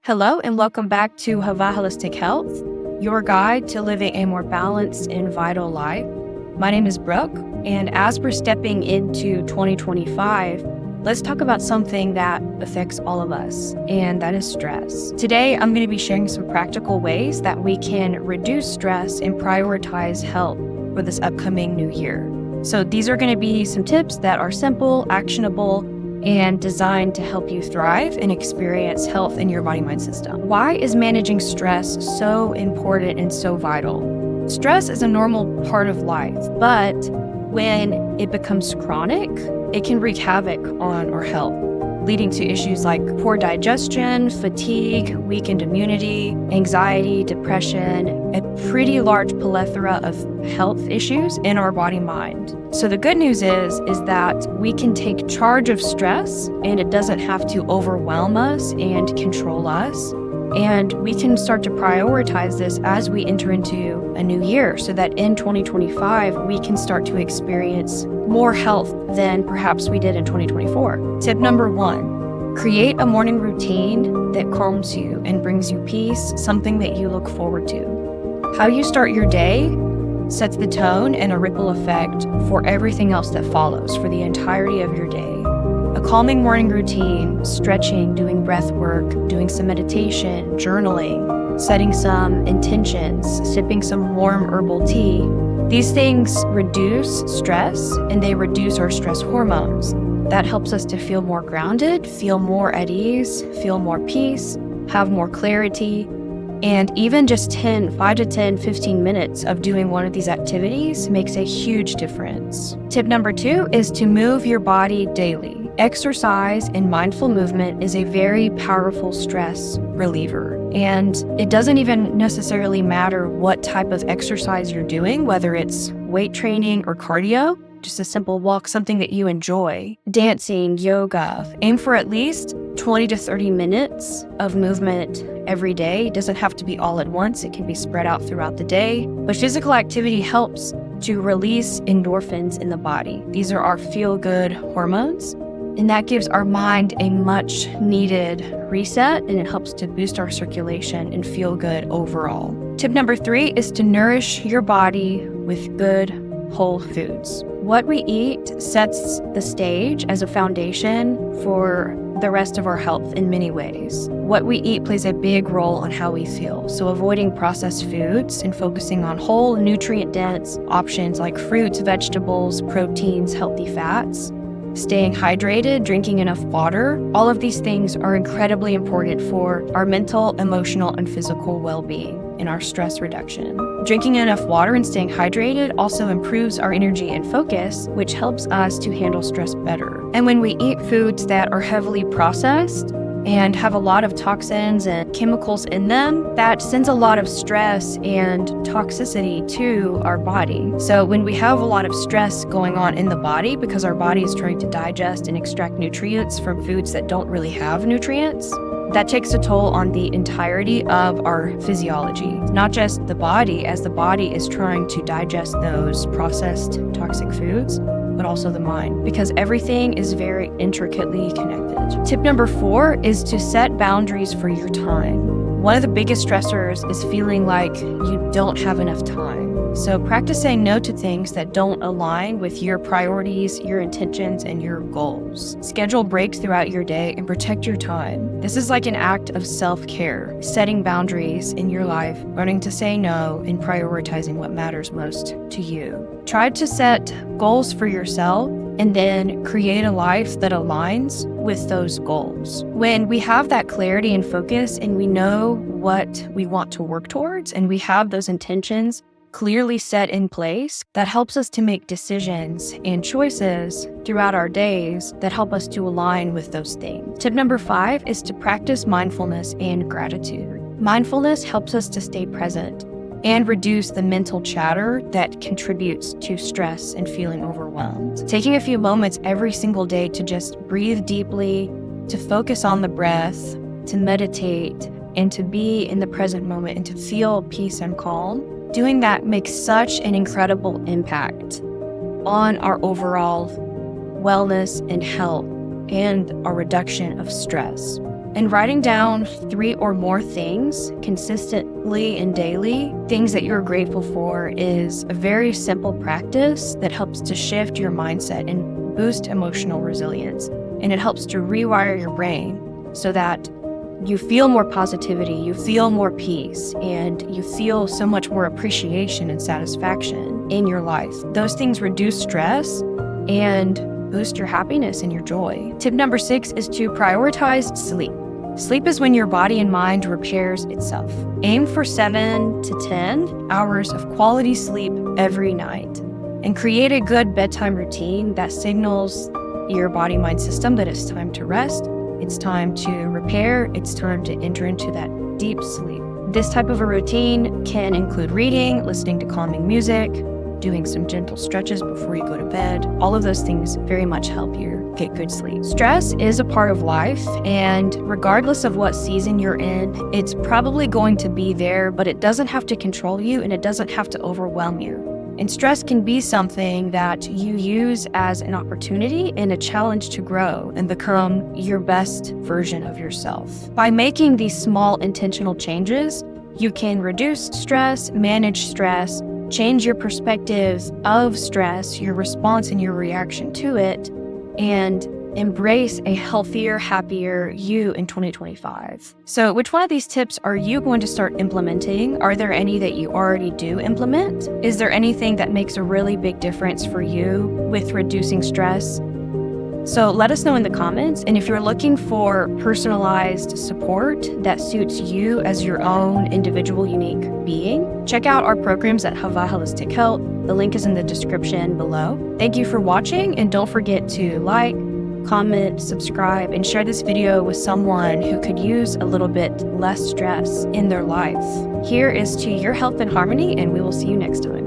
Hello, and welcome back to Hava Holistic Health, your guide to living a more balanced and vital life. My name is Brooke, and as we're stepping into 2025, let's talk about something that affects all of us, and that is stress. Today, I'm going to be sharing some practical ways that we can reduce stress and prioritize health for this upcoming new year. So these are going to be some tips that are simple, actionable, and designed to help you thrive and experience health in your body-mind system. Why is managing stress so important and so vital? Stress is a normal part of life, but when it becomes chronic, it can wreak havoc on our health, leading to issues like poor digestion, fatigue, weakened immunity, anxiety, depression, a pretty large plethora of health issues in our body-mind. So the good news is that we can take charge of stress and it doesn't have to overwhelm us and control us. And we can start to prioritize this as we enter into a new year so that in 2025, we can start to experience more health than perhaps we did in 2024. Tip number 1, create a morning routine that calms you and brings you peace, something that you look forward to. How you start your day sets the tone and a ripple effect for everything else that follows for the entirety of your day. A calming morning routine, stretching, doing breath work, doing some meditation, journaling, setting some intentions, sipping some warm herbal tea. These things reduce stress and they reduce our stress hormones. That helps us to feel more grounded, feel more at ease, feel more peace, have more clarity. And even just 5 to 10, 15 minutes of doing one of these activities makes a huge difference. Tip number 2 is to move your body daily. Exercise and mindful movement is a very powerful stress reliever. And it doesn't even necessarily matter what type of exercise you're doing, whether it's weight training or cardio, just a simple walk, something that you enjoy, dancing, yoga. Aim for at least 20 to 30 minutes of movement every day. It doesn't have to be all at once. It can be spread out throughout the day. But physical activity helps to release endorphins in the body. These are our feel-good hormones, and that gives our mind a much needed reset, and it helps to boost our circulation and feel good overall. Tip number 3 is to nourish your body with good whole foods. What we eat sets the stage as a foundation for the rest of our health in many ways. What we eat plays a big role on how we feel. So avoiding processed foods and focusing on whole, nutrient-dense options like fruits, vegetables, proteins, healthy fats, staying hydrated, drinking enough water, all of these things are incredibly important for our mental, emotional, and physical well-being and our stress reduction. Drinking enough water and staying hydrated also improves our energy and focus, which helps us to handle stress better. And when we eat foods that are heavily processed and have a lot of toxins and chemicals in them, that sends a lot of stress and toxicity to our body. So when we have a lot of stress going on in the body because our body is trying to digest and extract nutrients from foods that don't really have nutrients, that takes a toll on the entirety of our physiology, not just the body, as the body is trying to digest those processed toxic foods, but also the mind, because everything is very intricately connected. Tip number 4 is to set boundaries for your time. One of the biggest stressors is feeling like you don't have enough time. So practice saying no to things that don't align with your priorities, your intentions, and your goals. Schedule breaks throughout your day and protect your time. This is like an act of self-care, setting boundaries in your life, learning to say no, and prioritizing what matters most to you. Try to set goals for yourself and then create a life that aligns with those goals. When we have that clarity and focus and we know what we want to work towards and we have those intentions clearly set in place, that helps us to make decisions and choices throughout our days that help us to align with those things. Tip number 5 is to practice mindfulness and gratitude. Mindfulness helps us to stay present and reduce the mental chatter that contributes to stress and feeling overwhelmed. Taking a few moments every single day to just breathe deeply, to focus on the breath, to meditate, and to be in the present moment and to feel peace and calm. Doing that makes such an incredible impact on our overall wellness and health and our reduction of stress. And writing down 3 or more things consistently and daily, things that you're grateful for, is a very simple practice that helps to shift your mindset and boost emotional resilience. And it helps to rewire your brain so that you feel more positivity, you feel more peace, and you feel so much more appreciation and satisfaction in your life. Those things reduce stress and boost your happiness and your joy. Tip number 6 is to prioritize sleep. Sleep is when your body and mind repairs itself. Aim for 7 to 10 hours of quality sleep every night, and create a good bedtime routine that signals your body-mind system that it's time to rest, it's time to repair, it's time to enter into that deep sleep. This type of a routine can include reading, listening to calming music, doing some gentle stretches before you go to bed. All of those things very much help you get good sleep. Stress is a part of life, and regardless of what season you're in, it's probably going to be there, but it doesn't have to control you and it doesn't have to overwhelm you. And stress can be something that you use as an opportunity and a challenge to grow and become your best version of yourself. By making these small intentional changes, you can reduce stress, manage stress, change your perspective of stress, your response and your reaction to it, and embrace a healthier, happier you in 2025. So which one of these tips are you going to start implementing? Are there any that you already do implement? Is there anything that makes a really big difference for you with reducing stress? So let us know in the comments. And if you're looking for personalized support that suits you as your own individual, unique being, check out our programs at Hava Holistic Health. The link is in the description below. Thank you for watching, and don't forget to like, comment, subscribe, and share this video with someone who could use a little bit less stress in their life. Here is to your health and harmony, and we will see you next time.